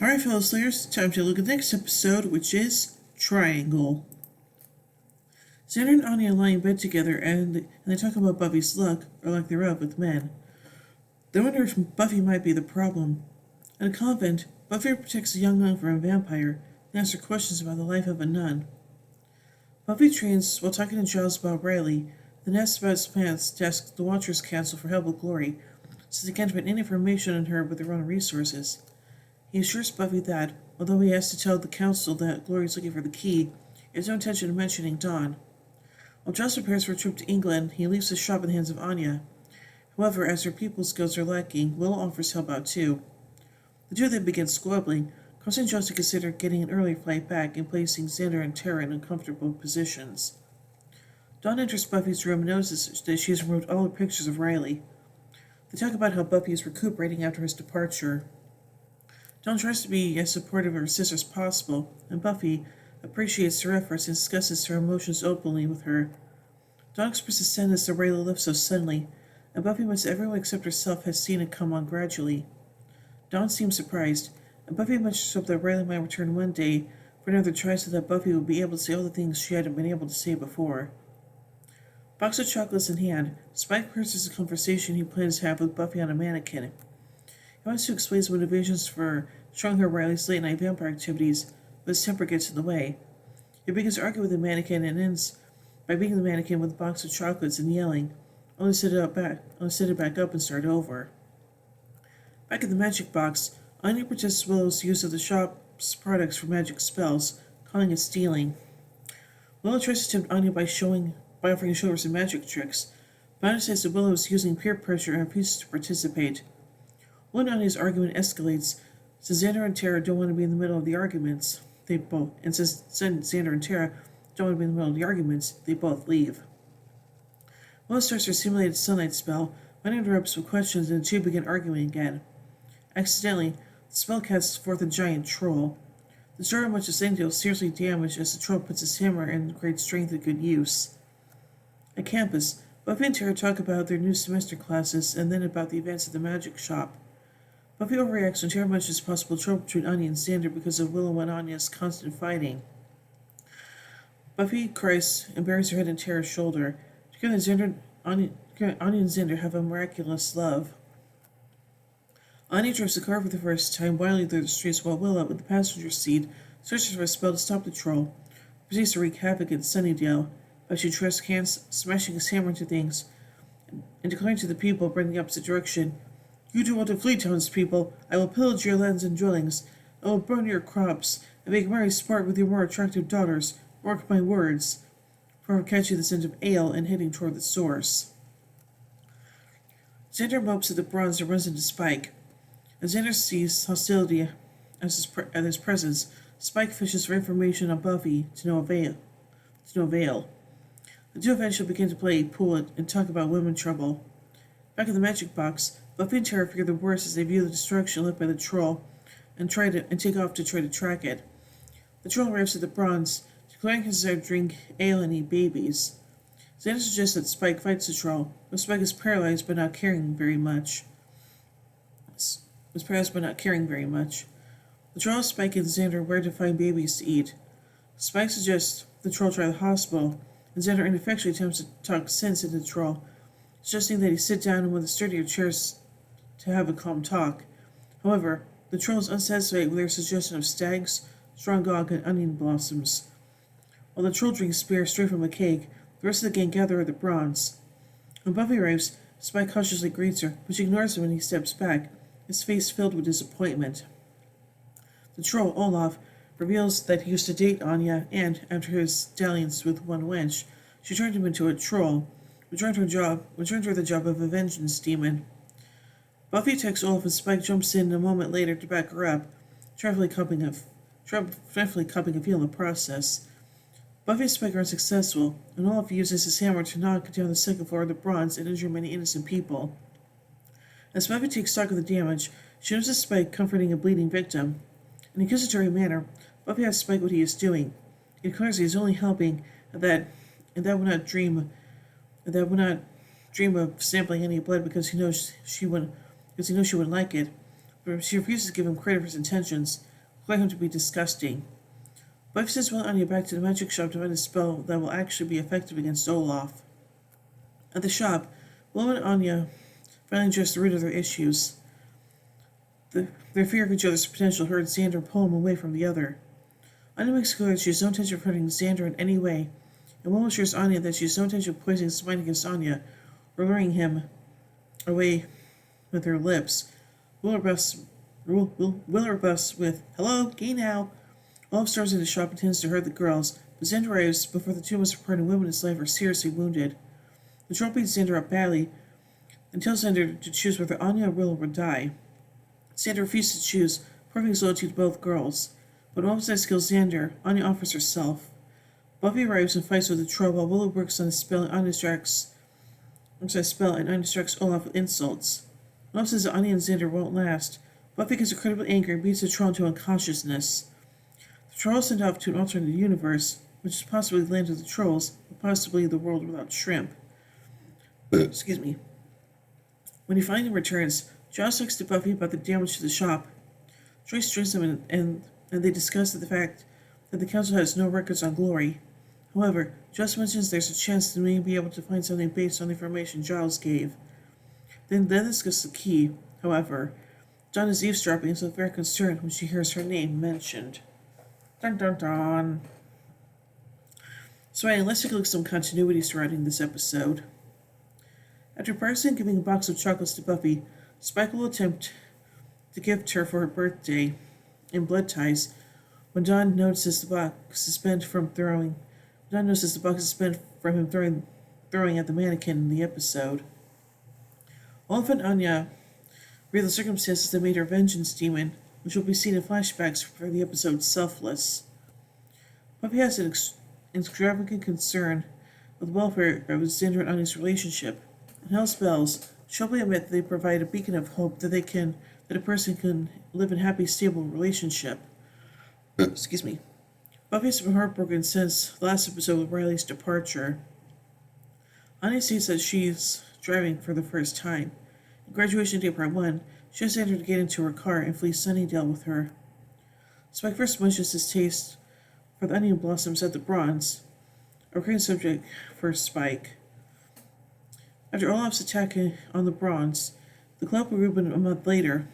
Alright, fellow Slayers, time to look at the next episode, which is Triangle. Xander and Anya lie in bed together, and they talk about Buffy's luck, or lack thereof, with men. They wonder if Buffy might be the problem. At a convent, Buffy protects a young nun from a vampire and asks her questions about the life of a nun. Buffy trains while talking to Giles about Riley, then asks about his plans to ask the Watchers Council for help with Glory, since they can't find any information on her with their own resources. He assures Buffy that, although he has to tell the council that Glory is looking for the key, he has no intention of mentioning Dawn. While Giles prepares for a trip to England, he leaves the shop in the hands of Anya. However, as her people skills are lacking, Willow offers help out too. The two then begin squabbling, causing Giles to consider getting an earlier flight back and placing Xander and Tara in uncomfortable positions. Dawn enters Buffy's room and notices that she has removed all her pictures of Riley. They talk about how Buffy is recuperating after his departure. Dawn tries to be as supportive of her sister as possible, and Buffy appreciates her efforts and discusses her emotions openly with her. Dawn expresses sadness that Riley left so suddenly, and Buffy admits everyone except herself has seen it come on gradually. Dawn seems surprised, and Buffy mentions hope that Riley might return one day for another try so that Buffy will be able to say all the things she hadn't been able to say before. Box of chocolates in hand, Spike curses a conversation he plans to have with Buffy on a mannequin. He wants to explain his motivations for showing her Riley's late-night vampire activities, but his temper gets in the way. He begins to argue with the mannequin and ends by beating the mannequin with a box of chocolates and yelling, only set it back up and start over. Back in the magic box, Anya protests Willow's use of the shop's products for magic spells, calling it stealing. Willow tries to tempt Anya by offering to show her some magic tricks, but Anya says that Willow is using peer pressure and refuses to participate. One Anya's argument escalates, since Xander and Tara don't want to be in the middle of the arguments. They both leave. Willow starts her simulated sunlight spell, but interrupts with questions and the two begin arguing again. Accidentally, the spell casts forth a giant troll. The start of much of Sandale is seriously damaged as the troll puts his hammer in great strength and good use. At campus, Buffy and Tara talk about their new semester classes and then about the events at the magic shop. Buffy overreacts when Tara mentions possible trouble between Anya and Xander because of Willow and Anya's constant fighting. Buffy cries and buries her head in Tara's shoulder. Together, Anya and Xander have a miraculous love. Anya drives the car for the first time wildly through the streets while Willow, in the passenger seat, searches for a spell to stop the troll, proceeds to wreak havoc in Sunnydale, but she twists hands, smashing his hammer into things, and declaring to the people bringing the opposite direction, "You do want to flee, townspeople. I will pillage your lands and dwellings. I will burn your crops, and make Mary smart with your more attractive daughters. Mark my words," before catching the scent of ale and heading toward the source. Xander mopes at the bronze and runs into Spike. As Xander sees hostility at his presence, Spike fishes for information on Buffy to no avail. The two eventually begin to play pool and talk about women trouble. Back in the magic box, Buffy and Tara fear the worst as they view the destruction left by the troll and take off to try to track it. The troll arrives at the bronze, declaring his desire to drink ale and eat babies. Xander suggests that Spike fights the troll, but Spike is paralyzed by not caring very much. The troll asks Spike and Xander where to find babies to eat. Spike suggests the troll try the hospital, and Xander ineffectually attempts to talk sense into the troll, suggesting that he sit down in one of the sturdier chairs to have a calm talk. However, the troll is unsatisfied with their suggestion of stags, strong gog, and onion blossoms. While the troll drinks beer straight from a cake, the rest of the gang gather at the bronze. When Buffy arrives, Spike cautiously greets her, but she ignores him when he steps back, his face filled with disappointment. The troll, Olaf, reveals that he used to date Anya, and, after his dalliance with one wench, she turned him into a troll, which earned her the job of a vengeance demon. Buffy attacks Olaf and Spike jumps in a moment later to back her up, trifling cupping a feel in the process. Buffy and Spike are unsuccessful, and Olaf uses his hammer to knock down the second floor of the bronze and injure many innocent people. As Buffy takes stock of the damage, she notices Spike comforting a bleeding victim. In a accusatory manner, Buffy asks Spike what he is doing. He declares he is only helping, and that would not dream of sampling any blood because he knows she wouldn't like it. but she refuses to give him credit for his intentions, declaring him to be disgusting. Buffy sends Will and Anya back to the magic shop to find a spell that will actually be effective against Olaf. At the shop, Will and Anya finally address the root of their issues. Their fear of each other's potential hurt Xander pull him away from the other. Anya makes clear that she has no intention of hurting Xander in any way, and Will assures Anya that she has no intention of poisoning his mind against Anya or luring him away with her lips. Will rebuffs with, "Hello, gay now." Olaf storms into the shop and intends to hurt the girls, but Xander arrives before the two most important women in his life are seriously wounded. The troll beats Xander up badly and tells Xander to choose whether Anya or Willow would die. Xander refuses to choose, proving his loyalty to both girls. But when Olaf decides to kill Xander, Anya offers herself. Buffy arrives and fights with the troll while Willow works on a spell and Anya distracts Olaf with insults. Olaf says that Anya and Xander won't last. Buffy gets incredibly angry and beats the troll into unconsciousness. The troll is sent off to an alternate universe, which is possibly the land of the trolls, but possibly the world without shrimp. Excuse me. When he finally returns, Joss talks to Buffy about the damage to the shop. Joyce joins them and they discuss the fact that the council has no records on Glory. However, Joss mentions there's a chance they may be able to find something based on the information Giles gave. They discuss the key. However, Dawn is eavesdropping and so very concerned when she hears her name mentioned. Dun dun dun. So anyway, let's take a look at some continuity surrounding this episode. After Parson giving a box of chocolates to Buffy, Spike will attempt to gift her for her birthday in Blood Ties when Dawn notices the box is spent from him throwing at the mannequin in the episode. Olaf and Anya reveal the circumstances that made her vengeance demon, which will be seen in flashbacks for the episode Selfless. Buffy has an extravagant concern with the welfare of Xander and Anya's relationship. In Hell's Bells, Shelby admit that they provide a beacon of hope that a person can live in a happy, stable relationship. Excuse me. Buffy has been heartbroken since the last episode with Riley's departure. Anya sees that she's driving for the first time. In Graduation Day Part 1, she asks Xander to get into her car and flee Sunnydale with her. Spike first mentions his taste for the onion blossoms at the Bronze, a recurring subject for Spike. After Olaf's attack on the Bronze, the club will reopen a month later,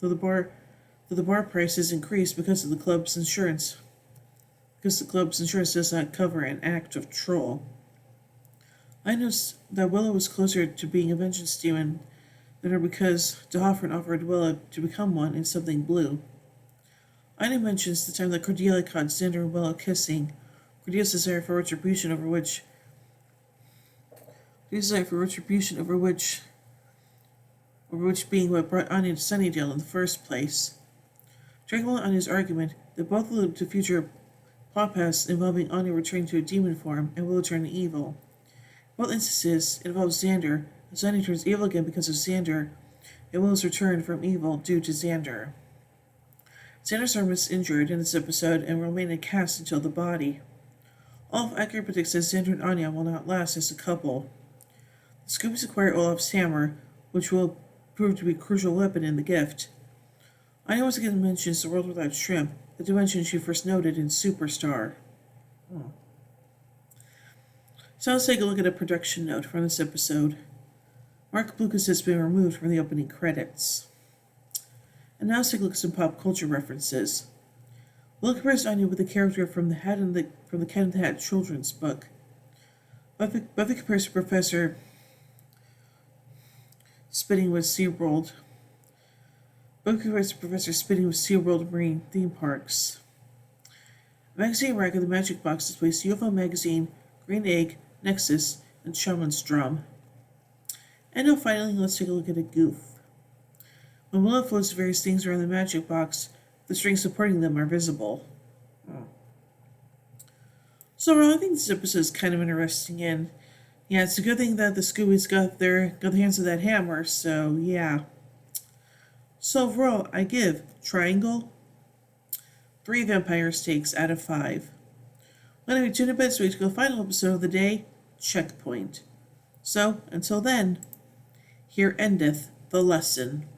though the bar price is increased because the club's insurance does not cover an act of troll. I noticed that Willow was closer to being a vengeance demon than her because D'Hoffryn offered Willow to become one in something blue. Ina mentions the time that Cordelia caught Xander and Willow kissing, Cordelia's desire for retribution over which being what brought Anya to Sunnydale in the first place. During Will and Anya's argument, they both allude to future plot paths involving Anya returning to a demon form and Willow turning evil. In both instances, it involves Xander, as Anya turns evil again because of Xander, and Willow's return from evil due to Xander. Xander's arm is injured in this episode and will remain in a cast until the body. Olaf accurately predicts that Xander and Anya will not last as a couple. The Scoobies acquire Olaf's hammer, which will prove to be a crucial weapon in the gift. Anya once again mentions the world without shrimp, the dimension she first noted in Superstar. So let's take a look at a production note from this episode. Mark Blucas has been removed from the opening credits. And now let's take a look at some pop culture references. Will compares Anya with the character from the Cat in the Hat children's book. Buffy compares Professor Spitting with SeaWorld. Buffy compares Professor Spitting with SeaWorld Marine theme parks. Magazine rack of the Magic Box displays UFO Magazine, Green Egg, Nexus, and Shaman's Drum. And now finally, let's take a look at a goof. When Willow floats various things around the Magic Box, the strings supporting them are visible. So overall, I think this episode is kind of interesting, and yeah, it's a good thing that the Scoobies got their hands on that hammer, so yeah. So overall, I give Triangle 3 vampire steaks out of 5. When I tune in next week to the final episode of the day, Checkpoint. So, until then, here endeth the lesson.